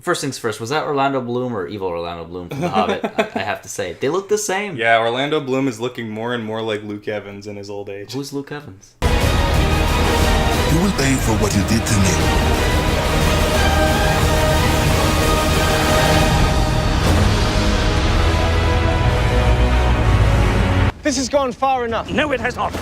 First things first, was that Orlando Bloom or evil Orlando Bloom from The Hobbit? I have to say. They look the same. Yeah, Orlando Bloom is looking more and more like Luke Evans in his old age. Who's Luke Evans? You will pay for what you did to me. This has gone far enough. No, it has not.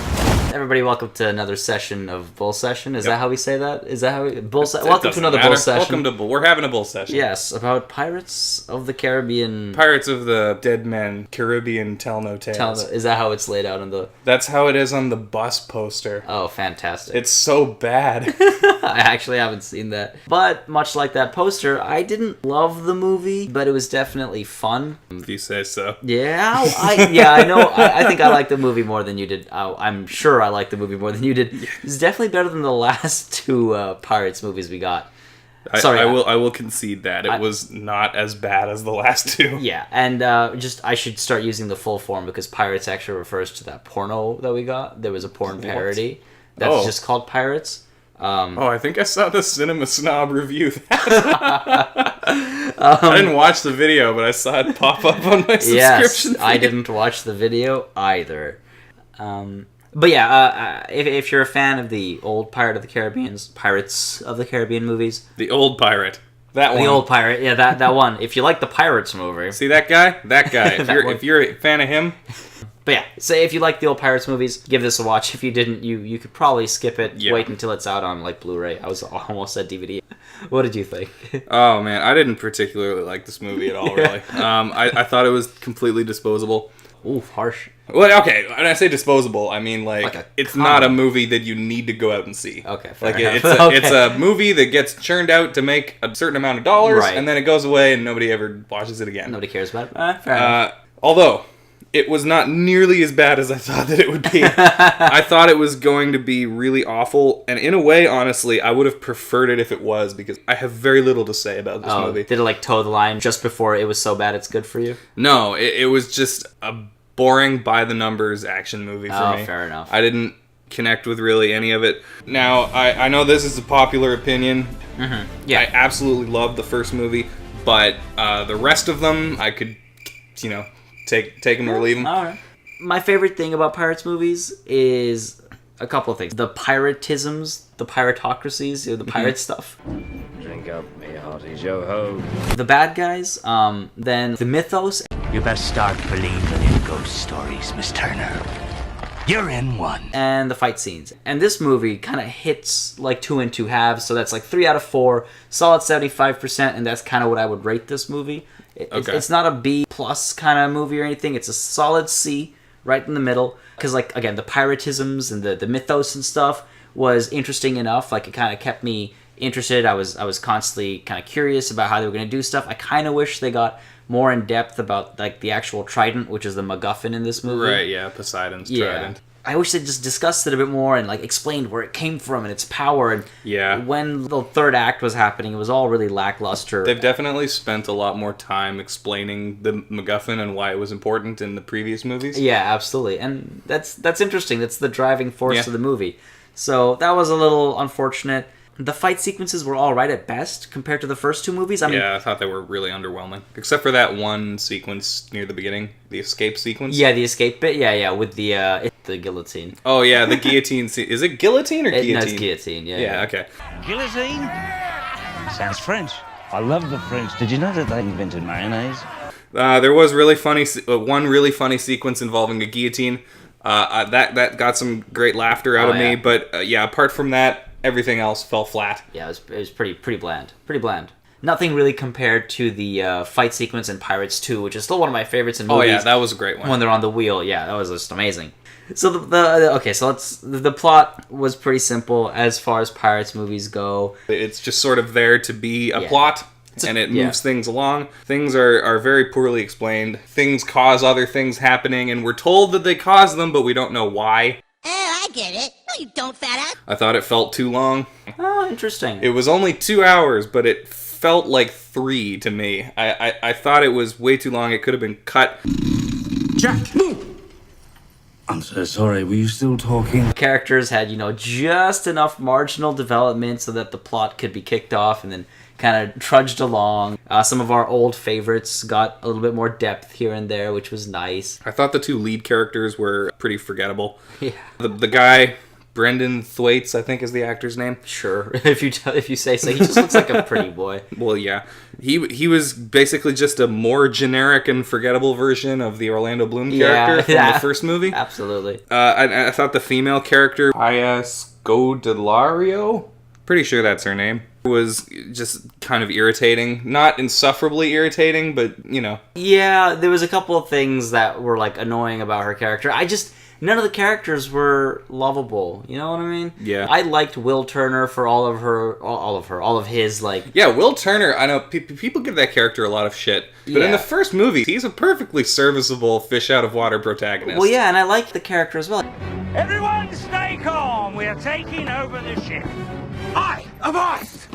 Everybody, welcome to another session of Bull Session. Is that how we say that? Is that how we... Welcome to another Bull Session. We're having a Bull Session. Yes, about Pirates of the Caribbean... Pirates of the Dead Men, Caribbean Tell No Tales. Is that how it's laid out on the... That's how it is on the bus poster. Oh, fantastic. It's so bad. I actually haven't seen that. But, much like that poster, I didn't love the movie, but it was definitely fun. If you say so. Yeah, I know. I think I liked the movie more than you did. I'm sure I liked the movie more than you did. It's definitely better than the last two Pirates movies we got. I will concede that. It was not as bad as the last two. Yeah, and I should start using the full form because Pirates actually refers to that porno that we got. There was a porn parody that's just called Pirates. I think I saw the Cinema Snob review that. I didn't watch the video, but I saw it pop up on my subscription feed. I didn't watch the video either. But yeah, if you're a fan of the old Pirates of the Caribbean movies. The old pirate. That one. The old pirate, yeah, that one. If you like the Pirates movie. See that guy? That guy. If you're a fan of him. But yeah, so if you like the old Pirates movies, give this a watch. If you didn't, you could probably skip it, wait until it's out on like Blu-ray. I was almost at DVD. What did you think? Oh man, I didn't particularly like this movie at all, really. I thought it was completely disposable. Ooh, harsh. Well, okay, when I say disposable, I mean it's not a movie that you need to go out and see. Okay, fair enough. Okay. It's a movie that gets churned out to make a certain amount of dollars, and then it goes away and nobody ever watches it again. Nobody cares about it. Fair enough. Although, it was not nearly as bad as I thought that it would be. I thought it was going to be really awful, and in a way, honestly, I would have preferred it if it was, because I have very little to say about this movie. Did it toe the line just before it was so bad it's good for you? No, it was just a boring, by-the-numbers action movie for me. Oh, fair enough. I didn't connect with really any of it. Now, I know this is a popular opinion. Mm-hmm. Yeah. I absolutely loved the first movie, but the rest of them, I could, take them or leave them. All right. My favorite thing about Pirates movies is a couple of things. The piratisms, the piratocracies, the pirate stuff. Drink up, me hearty Yo-ho. The bad guys, then the mythos. You better start believing in ghost stories, Miss Turner. You're in one. And the fight scenes. And this movie kind of hits like 2 and 2 halves, so that's like 3 out of 4, solid 75%, and that's kind of what I would rate this movie. It's not a B plus kind of movie or anything. It's a solid C, right in the middle. Because, again, the piratisms and the mythos and stuff was interesting enough. It kind of kept me interested. I was constantly kind of curious about how they were going to do stuff. I kind of wish they got more in depth about the actual trident, which is the MacGuffin in this movie. Right, yeah, Poseidon's trident. I wish they just discussed it a bit more and explained where it came from and its power. And when the third act was happening, it was all really lackluster. They've definitely spent a lot more time explaining the MacGuffin and why it was important in the previous movies. Yeah, absolutely, and that's interesting. That's the driving force of the movie. So that was a little unfortunate. The fight sequences were all right at best compared to the first two movies. I thought they were really underwhelming. Except for that one sequence near the beginning, the escape sequence. Yeah, the escape bit. Yeah, with the guillotine. Oh yeah, the guillotine scene. Is it guillotine or guillotine? No, it's guillotine. Yeah. Okay. Guillotine? Sounds French. I love the French. Did you know that they invented mayonnaise? There was really funny one really funny sequence involving a guillotine. That got some great laughter out of me. But apart from that, everything else fell flat. Yeah, it was pretty bland. Pretty bland. Nothing really compared to the fight sequence in Pirates 2, which is still one of my favorites in movies. Oh yeah, that was a great one. When they're on the wheel, yeah, that was just amazing. So the plot was pretty simple as far as Pirates movies go. It's just sort of there to be a plot. And it moves things along. Things are very poorly explained. Things cause other things happening, and we're told that they cause them, but we don't know why. Oh, I get it. No, you don't, fat ass. I thought it felt too long. Oh, interesting. It was only 2 hours, but it felt like 3 to me. I thought it was way too long. It could have been cut. Jack, move! I'm so sorry, were you still talking? Characters had, just enough marginal development so that the plot could be kicked off and then kind of trudged along. Some of our old favorites got a little bit more depth here and there, which was nice. I thought the two lead characters were pretty forgettable. Yeah. The guy, Brenton Thwaites, I think is the actor's name. Sure, if you say so. He just looks like a pretty boy. Well, yeah. He was basically just a more generic and forgettable version of the Orlando Bloom character from the first movie. Absolutely. I thought the female character, Scodelario, pretty sure that's her name, was just kind of irritating. Not insufferably irritating, but, Yeah, there was a couple of things that were, annoying about her character. None of the characters were lovable. You know what I mean? Yeah. I liked Will Turner for all of his, Yeah, Will Turner, I know people give that character a lot of shit. But in the first movie, he's a perfectly serviceable fish-out-of-water protagonist. Well, yeah, and I liked the character as well. Everyone stay calm. We are taking over the ship. I am us.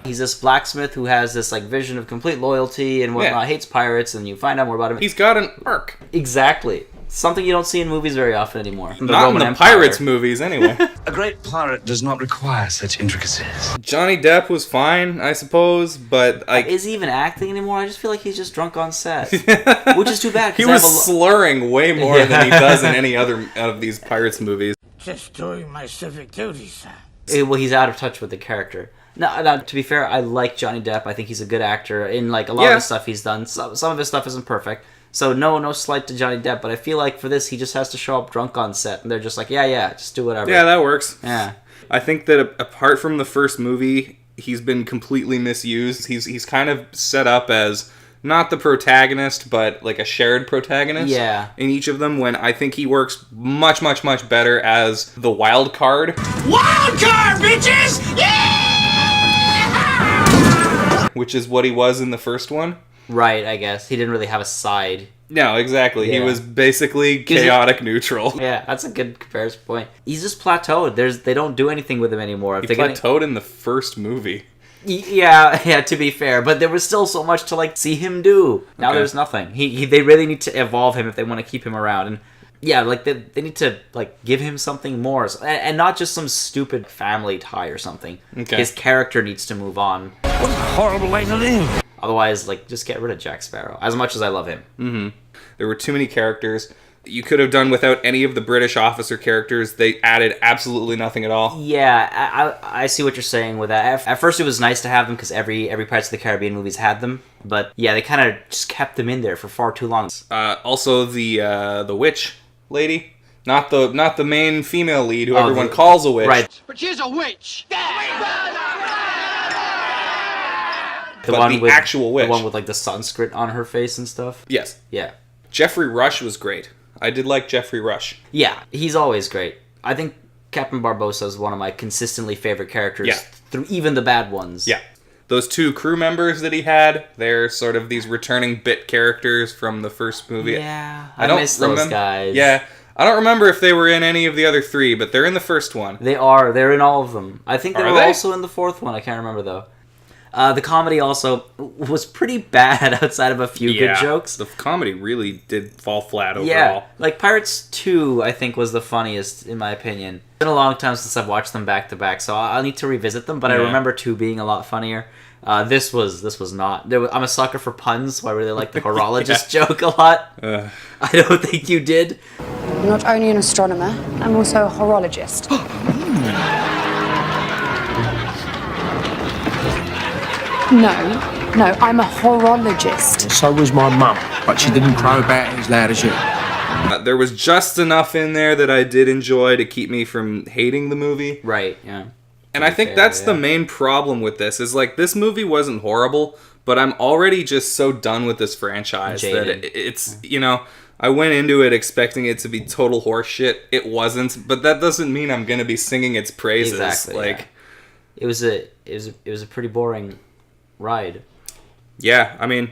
He's this blacksmith who has this vision of complete loyalty and whatnot, hates pirates, and you find out more about him. He's got an arc. Exactly. Something you don't see in movies very often anymore. Not in the Pirates movies, anyway. A great pirate does not require such intricacies. Johnny Depp was fine, I suppose, but is he even acting anymore? I just feel like he's just drunk on set, which is too bad. He was slurring way more than he does in any other out of these Pirates movies. Just doing my civic duty, sir. Well, he's out of touch with the character. Now, to be fair, I like Johnny Depp. I think he's a good actor. In a lot of the stuff he's done, some of his stuff isn't perfect. So no slight to Johnny Depp, but I feel like for this, he just has to show up drunk on set, and they're just like, yeah, just do whatever. Yeah, that works. Yeah. I think that apart from the first movie, he's been completely misused. He's kind of set up as not the protagonist, but a shared protagonist. Yeah. In each of them, when I think he works much, much, much better as the wild card. Wild card, bitches! Yeah! Which is what he was in the first one. Right, I guess. He didn't really have a side. No, exactly. Yeah. He was basically chaotic neutral. Yeah, that's a good comparison point. He's just plateaued. They don't do anything with him anymore. He plateaued in the first movie. Yeah, to be fair, but there was still so much to see him do. Now there's nothing. They really need to evolve him if they want to keep him around. And yeah, they need to give him something more, and not just some stupid family tie or something. Okay. His character needs to move on. What a horrible way to live. Otherwise, just get rid of Jack Sparrow. As much as I love him. Mm-hmm. There were too many characters. You could have done without any of the British officer characters. They added absolutely nothing at all. Yeah, I see what you're saying with that. At first, it was nice to have them because every Pirates of the Caribbean movies had them. But yeah, they kind of just kept them in there for far too long. Also, the witch lady, not the main female lead who everyone calls a witch. Right. But she's a witch! The actual witch. The one with the Sanskrit on her face and stuff. Yes. Yeah. Geoffrey Rush was great. I did like Geoffrey Rush. Yeah, he's always great. I think Captain Barbossa is one of my consistently favorite characters through even the bad ones. Yeah. Those two crew members that he had, they're sort of these returning bit characters from the first movie. Yeah, I miss those guys. Yeah, I don't remember if they were in any of the other three, but they're in the first one. They are. They're in all of them. I think they were also in the fourth one. I can't remember, though. The comedy also was pretty bad outside of a few good jokes. The comedy really did fall flat overall. Yeah, Pirates 2, I think, was the funniest, in my opinion. It's been a long time since I've watched them back to back, so I'll need to revisit them, but I remember 2 being a lot funnier. This was not. I'm a sucker for puns, so I really like the horologist joke a lot. I don't think you did. I'm not only an astronomer, I'm also a horologist. No, I'm a horologist. So was my mum, but she didn't crow about as loud as you. There was just enough in there that I did enjoy to keep me from hating the movie. Right, yeah. And I think that's the main problem with this, is this movie wasn't horrible, but I'm already just so done with this franchise that it's, I went into it expecting it to be total horseshit. It wasn't, but that doesn't mean I'm going to be singing its praises. Exactly, it was a pretty boring ride. Yeah, I mean,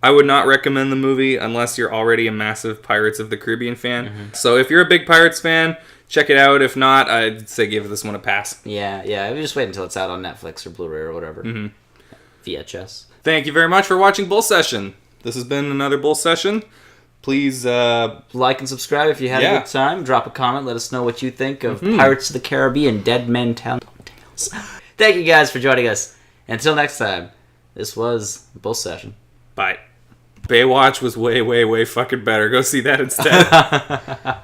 I would not recommend the movie unless you're already a massive Pirates of the Caribbean fan. Mm-hmm. So if you're a big Pirates fan, check it out. If not, I'd say give this one a pass. Yeah. Just wait until it's out on Netflix or Blu-ray or whatever. Mm-hmm. VHS. Thank you very much for watching Bull Session. This has been another Bull Session. Please like and subscribe if you had a good time. Drop a comment. Let us know what you think of Pirates of the Caribbean, Dead Men Tell Tales. Thank you guys for joining us. Until next time, this was ʻseSHən. Bye. Baywatch was way, way, way fucking better. Go see that instead.